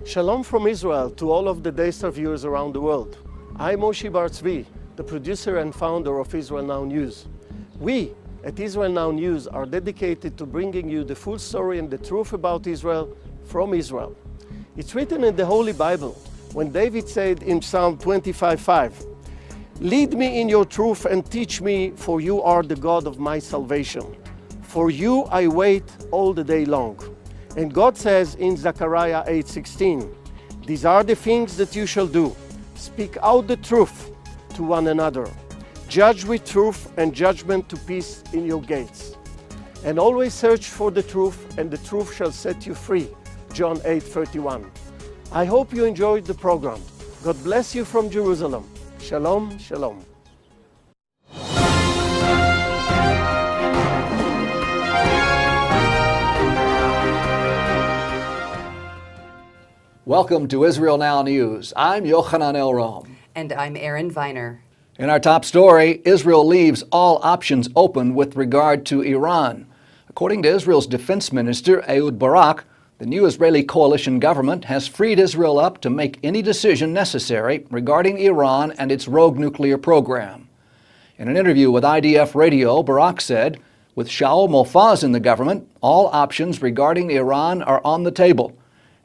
Shalom from Israel to all of the Daystar viewers around the world. I'm Moshe Bar Tzvi, the producer and founder of Israel Now News. We at Israel Now News are dedicated to bringing you the full story and the truth about Israel from Israel. It's written in the Holy Bible when David said in Psalm 25:5, "Lead me in your truth and teach me, for you are the God of my salvation. For you I wait all the day long." And God says in Zechariah 8:16, "These are the things that you shall do. Speak out the truth to one another. Judge with truth and judgment to peace in your gates. And always search for the truth, and the truth shall set you free." John 8:31. I hope you enjoyed the program. God bless you from Jerusalem. Shalom, shalom. Welcome to Israel Now News. I'm Yochanan Elrom. And I'm Erin Viner. In our top story, Israel leaves all options open with regard to Iran. According to Israel's defense minister, Ehud Barak, the new Israeli coalition government has freed Israel up to make any decision necessary regarding Iran and its rogue nuclear program. In an interview with IDF Radio, Barak said, with Shaul Mofaz in the government, all options regarding Iran are on the table.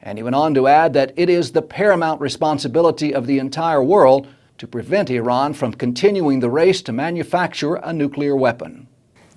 And he went on to add that it is the paramount responsibility of the entire world to prevent Iran from continuing the race to manufacture a nuclear weapon.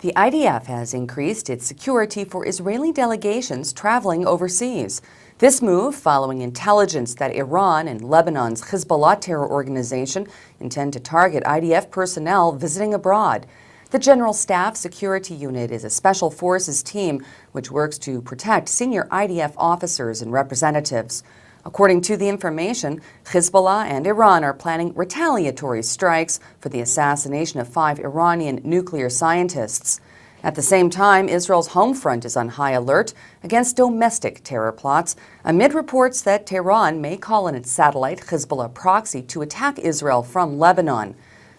The IDF has increased its security for Israeli delegations traveling overseas. This move following intelligence that Iran and Lebanon's Hezbollah terror organization intend to target IDF personnel visiting abroad. The General Staff Security Unit is a special forces team which works to protect senior IDF officers and representatives. According to the information, Hezbollah and Iran are planning retaliatory strikes for the assassination of 5 Iranian nuclear scientists. At the same time, Israel's home front is on high alert against domestic terror plots, amid reports that Tehran may call in its satellite Hezbollah proxy to attack Israel from Lebanon.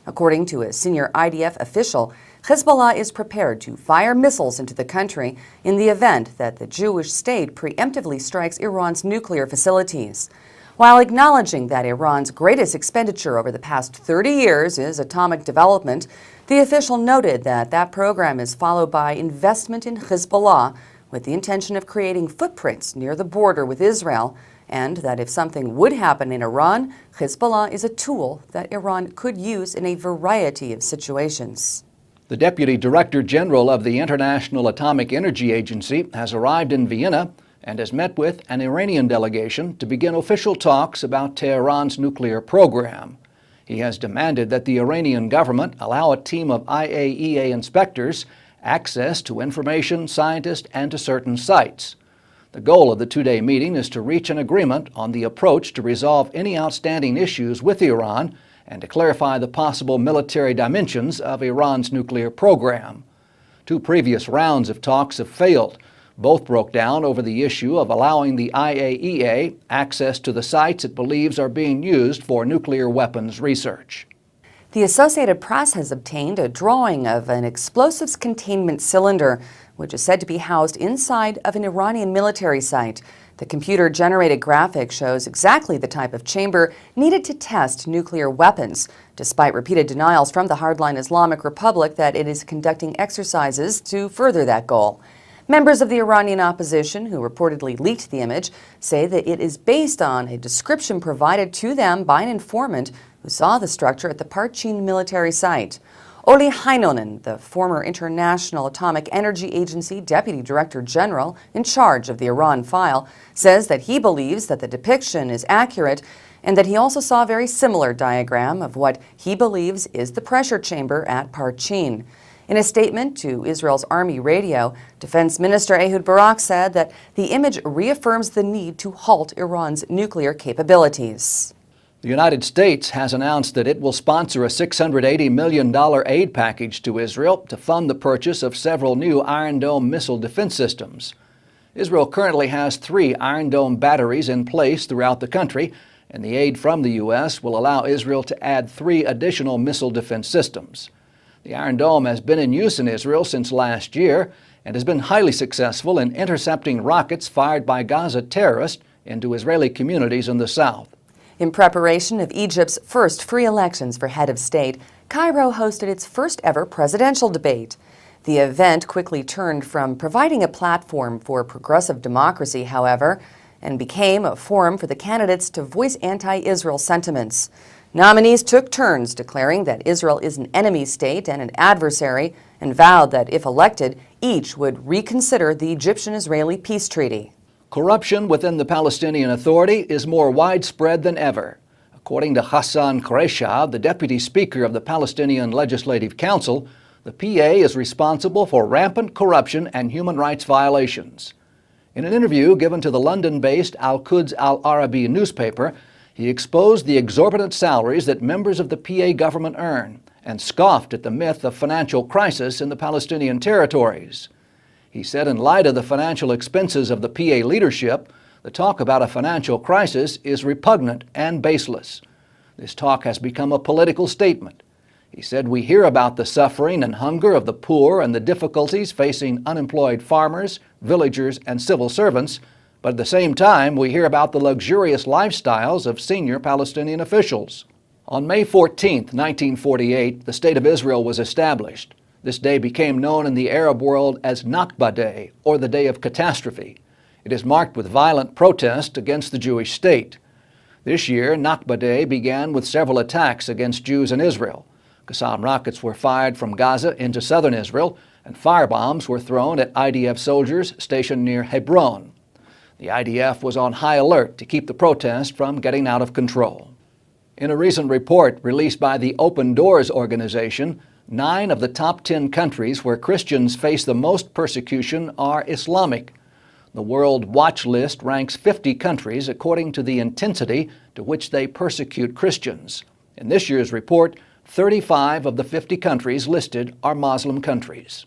According to a senior IDF official, Hezbollah is prepared to fire missiles into the country in the event that the Jewish state preemptively strikes Iran's nuclear facilities. While acknowledging that Iran's greatest expenditure over the past 30 years is atomic development, the official noted that that program is followed by investment in Hezbollah with the intention of creating footprints near the border with Israel, and that if something would happen in Iran, Hezbollah is a tool that Iran could use in a variety of situations. The Deputy Director General of the International Atomic Energy Agency has arrived in Vienna and has met with an Iranian delegation to begin official talks about Tehran's nuclear program. He has demanded that the Iranian government allow a team of IAEA inspectors access to information, scientists, and to certain sites. The goal of the two-day meeting is to reach an agreement on the approach to resolve any outstanding issues with Iran and to clarify the possible military dimensions of Iran's nuclear program. 2 previous rounds of talks have failed. Both broke down over the issue of allowing the IAEA access to the sites it believes are being used for nuclear weapons research. The Associated Press has obtained a drawing of an explosives containment cylinder, which is said to be housed inside of an Iranian military site. The computer-generated graphic shows exactly the type of chamber needed to test nuclear weapons, despite repeated denials from the hardline Islamic Republic that it is conducting exercises to further that goal. Members of the Iranian opposition, who reportedly leaked the image, say that it is based on a description provided to them by an informant who saw the structure at the Parchin military site. Oli Heinonen, the former International Atomic Energy Agency Deputy Director General in charge of the Iran file, says that he believes that the depiction is accurate and that he also saw a very similar diagram of what he believes is the pressure chamber at Parchin. In a statement to Israel's Army radio, Defense Minister Ehud Barak said that the image reaffirms the need to halt Iran's nuclear capabilities. The United States has announced that it will sponsor a $680 million aid package to Israel to fund the purchase of several new Iron Dome missile defense systems. Israel currently has 3 Iron Dome batteries in place throughout the country, and the aid from the U.S. will allow Israel to add 3 additional missile defense systems. The Iron Dome has been in use in Israel since last year and has been highly successful in intercepting rockets fired by Gaza terrorists into Israeli communities in the south. In preparation of Egypt's first free elections for head of state, Cairo hosted its first ever presidential debate. The event quickly turned from providing a platform for progressive democracy, however, and became a forum for the candidates to voice anti-Israel sentiments. Nominees took turns declaring that Israel is an enemy state and an adversary, and vowed that if elected, each would reconsider the Egyptian-Israeli peace treaty. Corruption within the Palestinian Authority is more widespread than ever. According to Hassan Khresha, the deputy speaker of the Palestinian Legislative Council, the PA is responsible for rampant corruption and human rights violations. In an interview given to the London-based Al-Quds Al-Arabi newspaper, he exposed the exorbitant salaries that members of the PA government earn and scoffed at the myth of financial crisis in the Palestinian territories. He said in light of the financial expenses of the PA leadership, the talk about a financial crisis is repugnant and baseless. This talk has become a political statement. He said, "We hear about the suffering and hunger of the poor and the difficulties facing unemployed farmers, villagers, and civil servants, but at the same time, we hear about the luxurious lifestyles of senior Palestinian officials." On May 14, 1948, the State of Israel was established. This day became known in the Arab world as Nakba Day, or the Day of Catastrophe. It is marked with violent protest against the Jewish state. This year, Nakba Day began with several attacks against Jews in Israel. Qassam rockets were fired from Gaza into southern Israel, and firebombs were thrown at IDF soldiers stationed near Hebron. The IDF was on high alert to keep the protest from getting out of control. In a recent report released by the Open Doors organization, 9 of the top 10 countries where Christians face the most persecution are Islamic. The World Watch List ranks 50 countries according to the intensity to which they persecute Christians. In this year's report, 35 of the 50 countries listed are Muslim countries.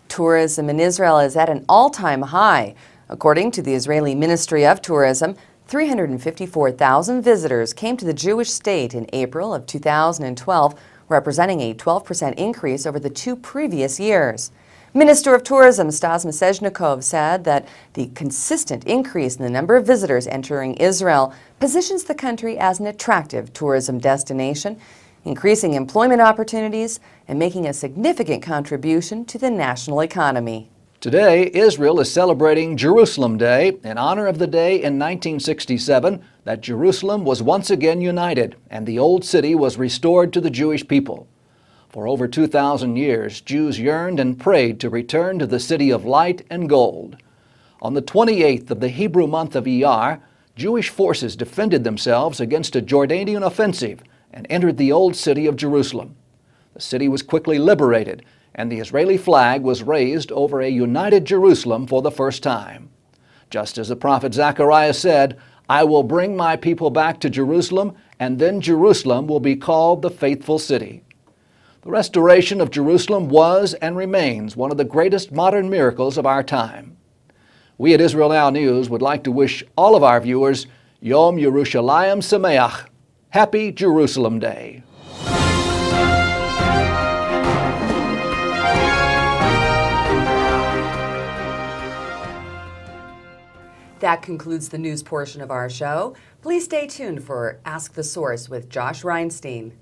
Tourism in Israel is at an all-time high. According to the Israeli Ministry of Tourism, 354,000 visitors came to the Jewish state in April of 2012, representing a 12% increase over the 2 previous years. Minister of Tourism Stas Misezhnikov said that the consistent increase in the number of visitors entering Israel positions the country as an attractive tourism destination, increasing employment opportunities and making a significant contribution to the national economy. Today, Israel is celebrating Jerusalem Day in honor of the day in 1967 that Jerusalem was once again united and the Old City was restored to the Jewish people. For over 2,000 years, Jews yearned and prayed to return to the city of light and gold. On the 28th of the Hebrew month of Iyar, Jewish forces defended themselves against a Jordanian offensive and entered the Old City of Jerusalem. The city was quickly liberated, and the Israeli flag was raised over a united Jerusalem for the first time. Just as the prophet Zechariah said, "I will bring my people back to Jerusalem, and then Jerusalem will be called the faithful city." The restoration of Jerusalem was and remains one of the greatest modern miracles of our time. We at Israel Now News would like to wish all of our viewers Yom Yerushalayim Sameach, Happy Jerusalem Day. That concludes the news portion of our show. Please stay tuned for Ask the Source with Josh Reinstein.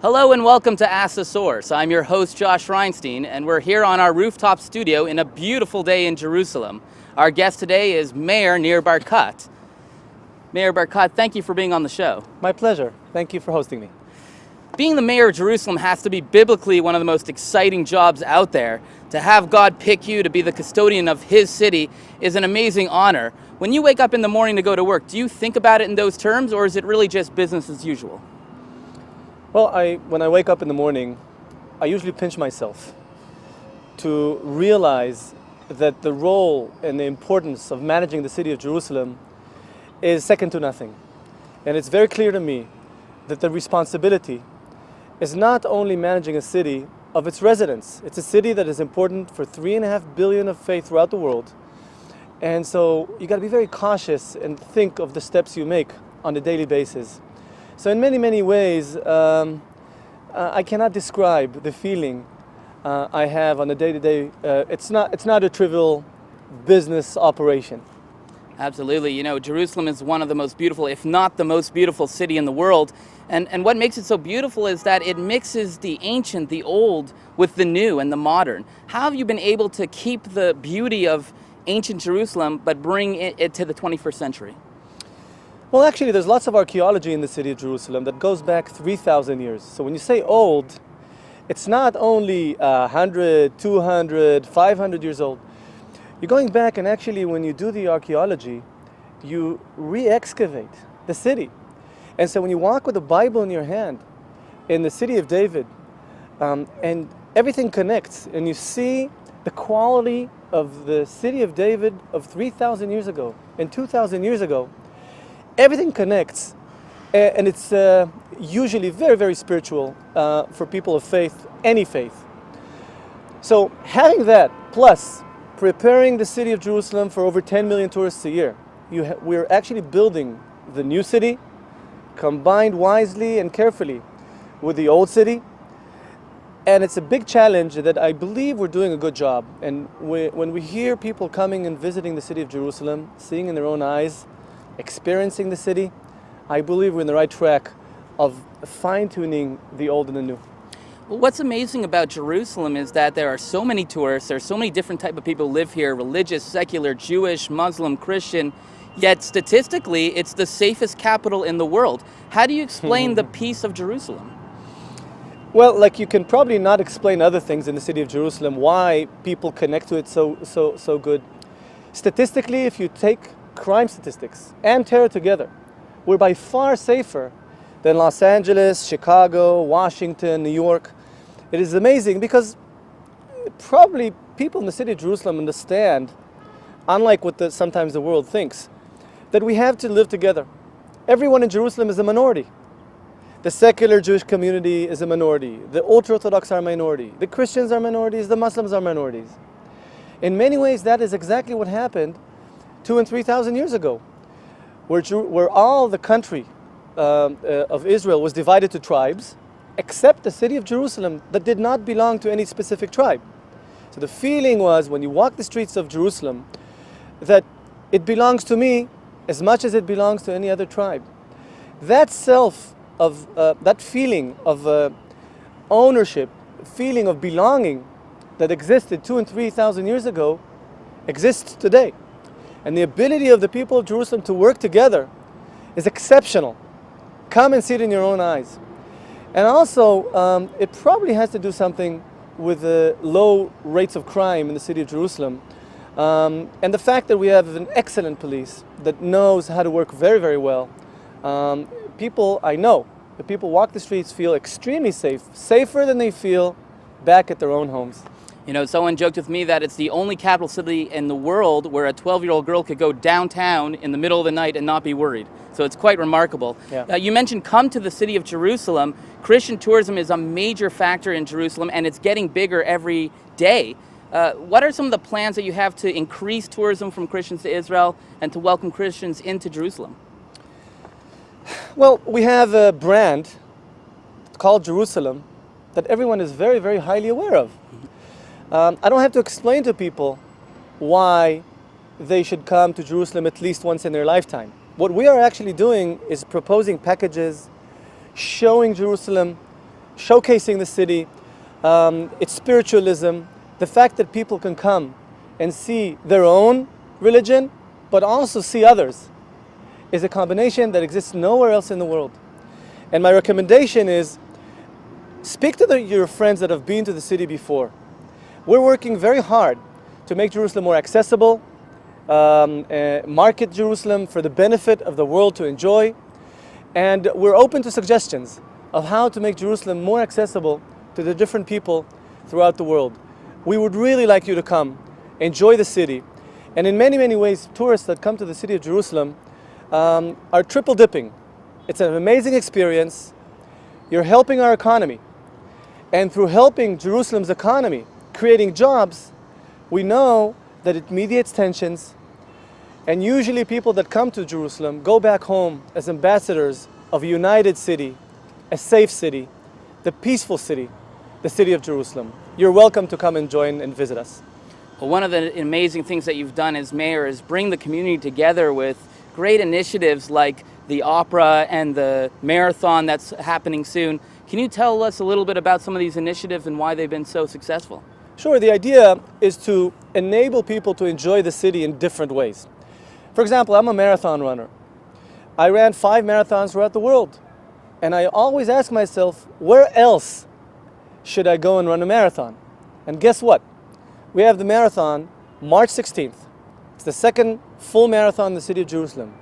Hello and welcome to Ask the Source. I'm your host, Josh Reinstein, and we're here on our rooftop studio in a beautiful day in Jerusalem. Our guest today is Mayor Nir Barkat. Mayor Barkat, thank you for being on the show. My pleasure. Thank you for hosting me. Being the mayor of Jerusalem has to be biblically one of the most exciting jobs out there. To have God pick you to be the custodian of His city is an amazing honor. When you wake up in the morning to go to work, do you think about it in those terms, or is it really just business as usual? Well, when I wake up in the morning, I usually pinch myself to realize that the role and the importance of managing the city of Jerusalem is second to nothing. And it's very clear to me that the responsibility is not only managing a city of its residents. It's a city that is important for 3.5 billion of faith throughout the world. And so you got to be very cautious and think of the steps you make on a daily basis. So in many, many ways, I cannot describe the feeling I have on a day-to-day. It's not a trivial business operation. Absolutely. You know, Jerusalem is one of the most beautiful, if not the most beautiful city in the world. And what makes it so beautiful is that it mixes the ancient, the old, with the new and the modern. How have you been able to keep the beauty of ancient Jerusalem but bring it to the 21st century? Well, actually, there's lots of archaeology in the city of Jerusalem that goes back 3,000 years. So when you say old, it's not only 100, 200, 500 years old. You're going back, and actually, when you do the archaeology, you re-excavate the city. And so when you walk with the Bible in your hand in the city of David, and everything connects, and you see the quality of the city of David of 3,000 years ago and 2,000 years ago, everything connects, and it's usually very, very spiritual for people of faith, any faith. So having that, plus preparing the city of Jerusalem for over 10 million tourists a year, we're actually building the new city, combined wisely and carefully with the old city. And it's a big challenge that I believe we're doing a good job. And when we hear people coming and visiting the city of Jerusalem, seeing in their own eyes, experiencing the city, I believe we're in the right track of fine-tuning the old and the new. Well, what's amazing about Jerusalem is that there are so many tourists, there are so many different type of people live here, religious, secular, Jewish, Muslim, Christian, yet statistically it's the safest capital in the world. How do you explain the peace of Jerusalem? Well, like you can probably not explain other things in the city of Jerusalem, why people connect to it so good. Statistically, if you take crime statistics and terror together, we're by far safer than Los Angeles, Chicago, Washington, New York. It is amazing because probably people in the city of Jerusalem understand, unlike what sometimes the world thinks, that we have to live together. Everyone in Jerusalem is a minority. The secular Jewish community is a minority. The ultra-Orthodox are a minority. The Christians are minorities. The Muslims are minorities. In many ways, that is exactly what happened 2,000 and 3,000 years ago, where all the country of Israel was divided to tribes, except the city of Jerusalem that did not belong to any specific tribe. So the feeling was, when you walk the streets of Jerusalem, that it belongs to me as much as it belongs to any other tribe. That that feeling of ownership, feeling of belonging that existed 2,000 and 3,000 years ago exists today. And the ability of the people of Jerusalem to work together is exceptional. Come and see it in your own eyes. And also, it probably has to do something with the low rates of crime in the city of Jerusalem. And the fact that we have an excellent police that knows how to work very, very well. I know, the people walk the streets feel extremely safe, safer than they feel back at their own homes. You know, someone joked with me that it's the only capital city in the world where a 12-year-old girl could go downtown in the middle of the night and not be worried. So it's quite remarkable. Yeah. You mentioned come to the city of Jerusalem. Christian tourism is a major factor in Jerusalem, and it's getting bigger every day. What are some of the plans that you have to increase tourism from Christians to Israel and to welcome Christians into Jerusalem? Well, we have a brand called Jerusalem that everyone is very, very highly aware of. I don't have to explain to people why they should come to Jerusalem at least once in their lifetime. What we are actually doing is proposing packages, showing Jerusalem, showcasing the city, its spiritualism, the fact that people can come and see their own religion, but also see others, is a combination that exists nowhere else in the world. And my recommendation is, speak to your friends that have been to the city before. We're working very hard to make Jerusalem more accessible, market Jerusalem for the benefit of the world to enjoy, and we're open to suggestions of how to make Jerusalem more accessible to the different people throughout the world. We would really like you to come, enjoy the city, and in many, many ways, tourists that come to the city of Jerusalem are triple dipping. It's an amazing experience. You're helping our economy, and through helping Jerusalem's economy, creating jobs, we know that it mediates tensions, And usually people that come to Jerusalem go back home as ambassadors of a united city, a safe city, the peaceful city, the city of Jerusalem. You're welcome to come and join and visit us. Well, one of the amazing things that you've done as mayor is bring the community together with great initiatives like the opera and the marathon that's happening soon. Can you tell us a little bit about some of these initiatives and why they've been so successful? Sure, the idea is to enable people to enjoy the city in different ways. For example, I'm a marathon runner. I ran 5 marathons throughout the world. And I always ask myself, where else should I go and run a marathon? And guess what? We have the marathon March 16th. It's the second full marathon in the city of Jerusalem.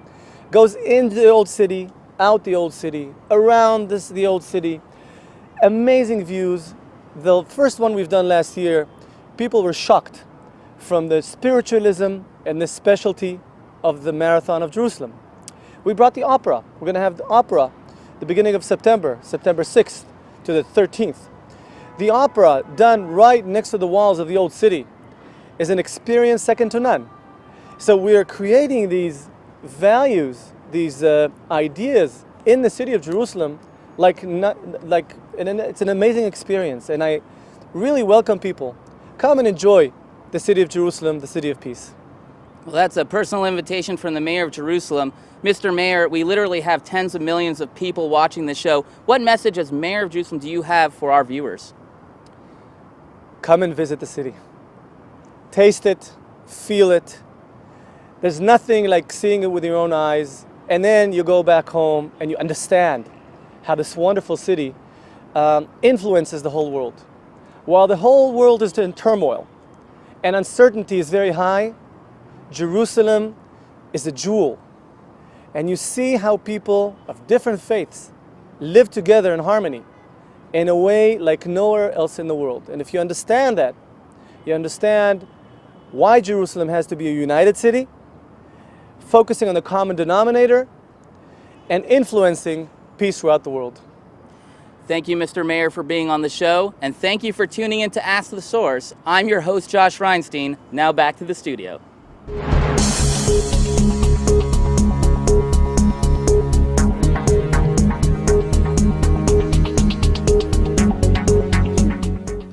Goes into the old city, out the old city, around the old city. Amazing views. The first one we've done last year, people were shocked from the spiritualism and the specialty of the Marathon of Jerusalem. We brought the opera. We're going to have the opera the beginning of September, September 6th to the 13th. The opera, done right next to the walls of the old city, is an experience second to none. So we are creating these values, these ideas in the city of Jerusalem, it's an amazing experience. And I really welcome people. Come and enjoy the city of Jerusalem, the city of peace. Well, that's a personal invitation from the mayor of Jerusalem. Mr. Mayor, we literally have tens of millions of people watching the show. What message as mayor of Jerusalem do you have for our viewers? Come and visit the city. Taste it, feel it. There's nothing like seeing it with your own eyes, and then you go back home and you understand how this wonderful city influences the whole world. While the whole world is in turmoil and uncertainty is very high, Jerusalem is a jewel. And you see how people of different faiths live together in harmony in a way like nowhere else in the world. And if you understand that, you understand why Jerusalem has to be a united city, focusing on the common denominator, and influencing peace throughout the world. Thank you, Mr. Mayor, for being on the show, and thank you for tuning in to Ask the Source. I'm your host, Josh Reinstein. Now back to the studio.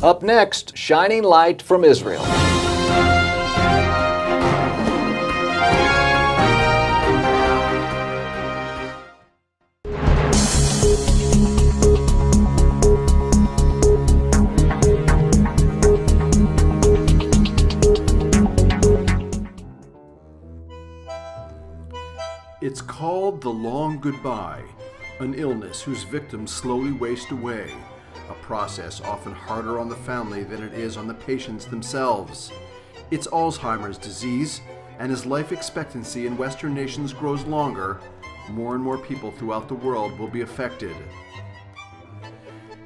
Up next, shining light from Israel. It's called the long goodbye, an illness whose victims slowly waste away, a process often harder on the family than it is on the patients themselves. It's Alzheimer's disease, and as life expectancy in Western nations grows longer, more and more people throughout the world will be affected.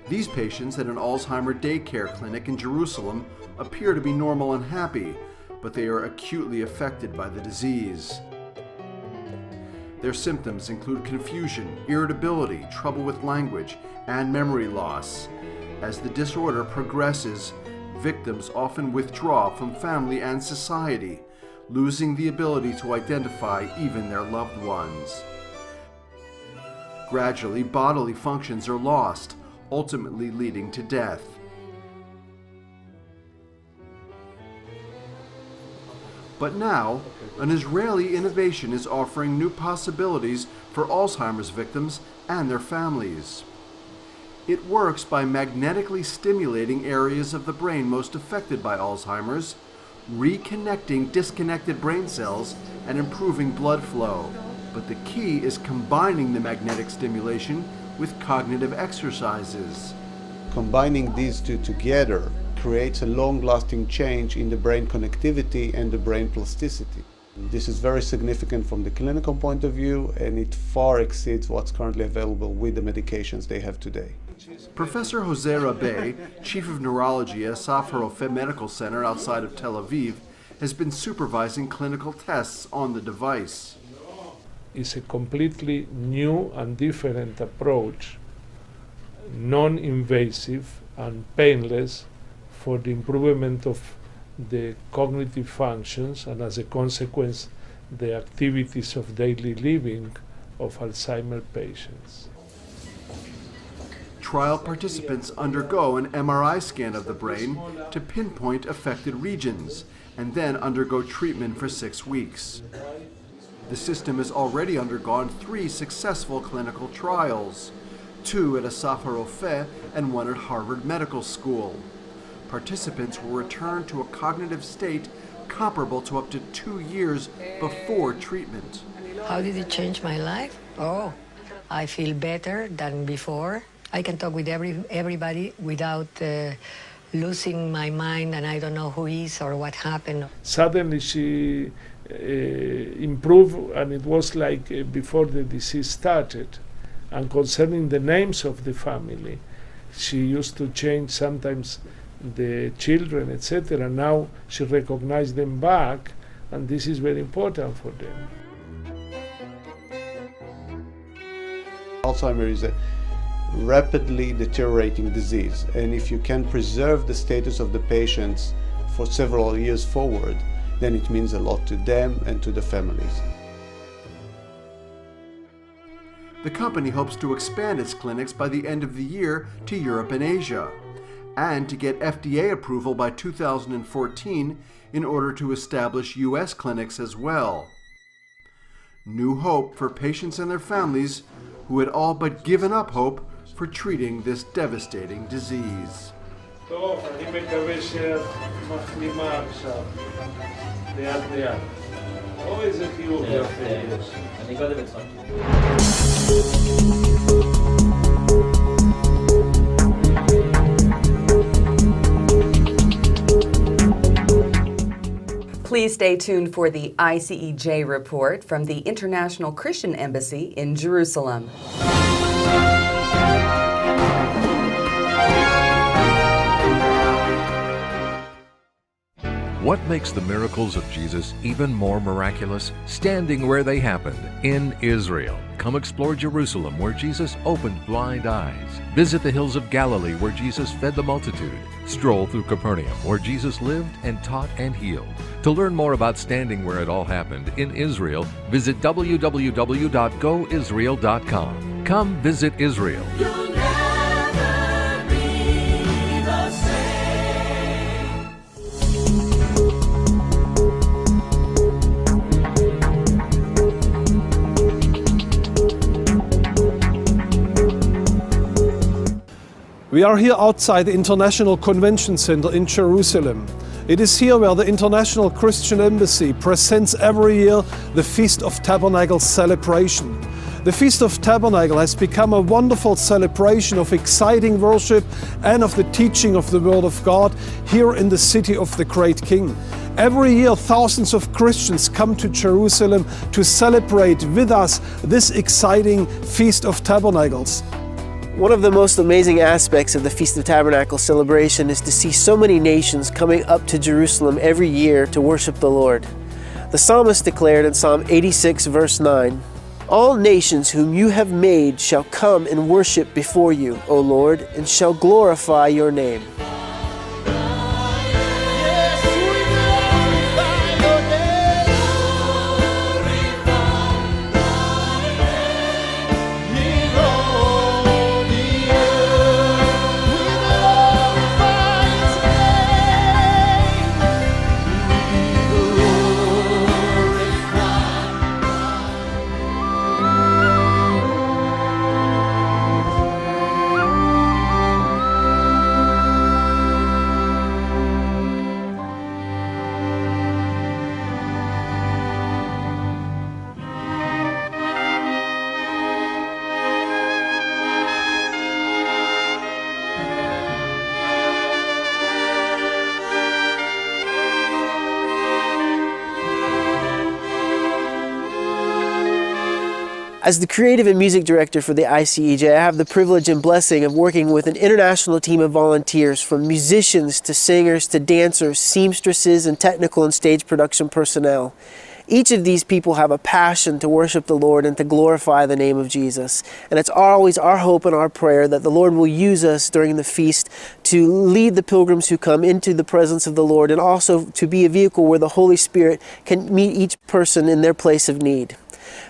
These patients at an Alzheimer daycare clinic in Jerusalem appear to be normal and happy, but they are acutely affected by the disease. Their symptoms include confusion, irritability, trouble with language, and memory loss. As the disorder progresses, victims often withdraw from family and society, losing the ability to identify even their loved ones. Gradually, bodily functions are lost, ultimately leading to death. But now, an Israeli innovation is offering new possibilities for Alzheimer's victims and their families. It works by magnetically stimulating areas of the brain most affected by Alzheimer's, reconnecting disconnected brain cells, and improving blood flow. But the key is combining the magnetic stimulation with cognitive exercises. Combining these two together creates a long-lasting change in the brain connectivity and the brain plasticity. This is very significant from the clinical point of view, and it far exceeds what's currently available with the medications they have today. Professor Jose Rabeh, Chief of Neurology at Asaf Harofeh Medical Center outside of Tel Aviv, has been supervising clinical tests on the device. It's a completely new and different approach, non-invasive and painless, for the improvement of the cognitive functions, and as a consequence the activities of daily living of Alzheimer's patients. Trial participants undergo an MRI scan of the brain to pinpoint affected regions and then undergo treatment for 6 weeks. The system has already undergone 3 successful clinical trials, 2 at Asaf HaRofeh and 1 at Harvard Medical School. Participants will return to a cognitive state comparable to up to 2 years before treatment. How did it change my life? Oh, I feel better than before. I can talk with everybody without losing my mind, and I don't know who is or what happened. Suddenly she improved, and it was like before the disease started. And concerning the names of the family, she used to change sometimes the children, etc. Now she recognized them back, and this is very important for them. Alzheimer's is a rapidly deteriorating disease, and if you can preserve the status of the patients for several years forward, then it means a lot to them and to the families. The company hopes to expand its clinics by the end of the year to Europe and Asia, and to get FDA approval by 2014 in order to establish U.S. clinics as well. New hope for patients and their families who had all but given up hope for treating this devastating disease. טוב, אני מקווה שאת מחלימה עכשיו, לאט. או איזה חיוך יפה יש. אני קודם אצחק. Please stay tuned for the ICEJ report from the International Christian Embassy in Jerusalem. What makes the miracles of Jesus even more miraculous? Standing where they happened, in Israel. Come explore Jerusalem, where Jesus opened blind eyes. Visit the hills of Galilee, where Jesus fed the multitude. Stroll through Capernaum, where Jesus lived and taught and healed. To learn more about standing where it all happened in Israel, visit www.goisrael.com. Come visit Israel. We are here outside the International Convention Center in Jerusalem. It is here where the International Christian Embassy presents every year the Feast of Tabernacles celebration. The Feast of Tabernacle has become a wonderful celebration of exciting worship and of the teaching of the Word of God here in the city of the Great King. Every year, thousands of Christians come to Jerusalem to celebrate with us this exciting Feast of Tabernacles. One of the most amazing aspects of the Feast of Tabernacles celebration is to see so many nations coming up to Jerusalem every year to worship the Lord. The psalmist declared in Psalm 86, verse 9, "All nations whom you have made shall come and worship before you, O Lord, and shall glorify your name." As the creative and music director for the ICEJ, I have the privilege and blessing of working with an international team of volunteers, from musicians to singers to dancers, seamstresses, and technical and stage production personnel. Each of these people have a passion to worship the Lord and to glorify the name of Jesus. And it's always our hope and our prayer that the Lord will use us during the feast to lead the pilgrims who come into the presence of the Lord, and also to be a vehicle where the Holy Spirit can meet each person in their place of need.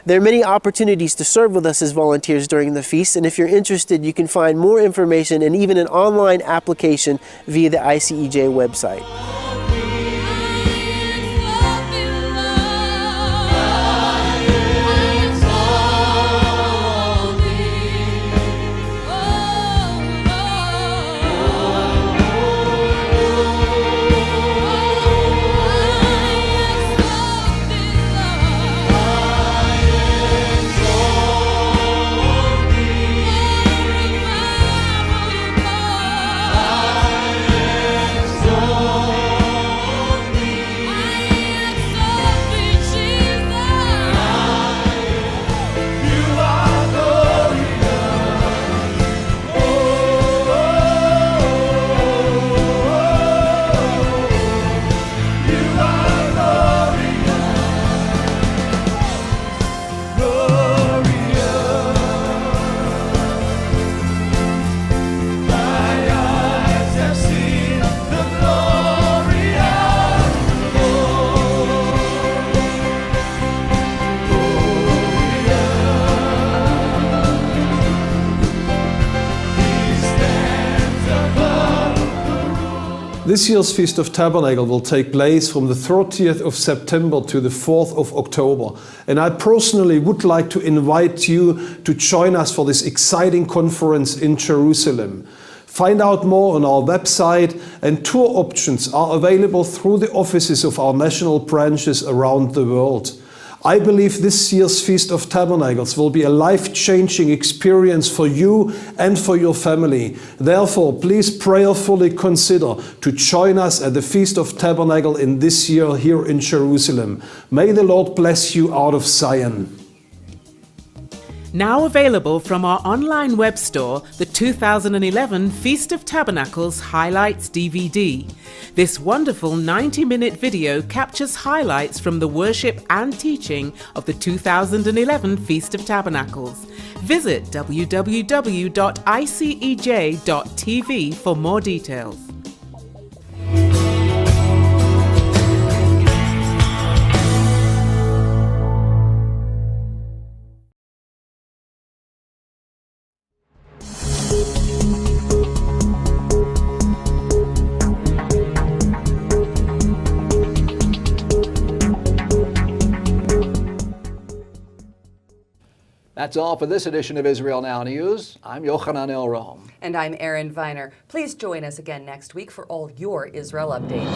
There are many opportunities to serve with us as volunteers during the feast, and if you're interested, you can find more information and even an online application via the ICEJ website. This year's Feast of Tabernacle will take place from the 30th of September to the 4th of October. And I personally would like to invite you to join us for this exciting conference in Jerusalem. Find out more on our website, and tour options are available through the offices of our national branches around the world. I believe this year's Feast of Tabernacles will be a life-changing experience for you and for your family. Therefore, please prayerfully consider to join us at the Feast of Tabernacle in this year here in Jerusalem. May the Lord bless you out of Zion. Now available from our online web store, the 2011 Feast of Tabernacles Highlights DVD. This wonderful 90-minute video captures highlights from the worship and teaching of the 2011 Feast of Tabernacles. Visit www.icej.tv for more details. That's all for this edition of Israel Now News. I'm Yochanan Elrom. And I'm Erin Viner. Please join us again next week for all your Israel updates.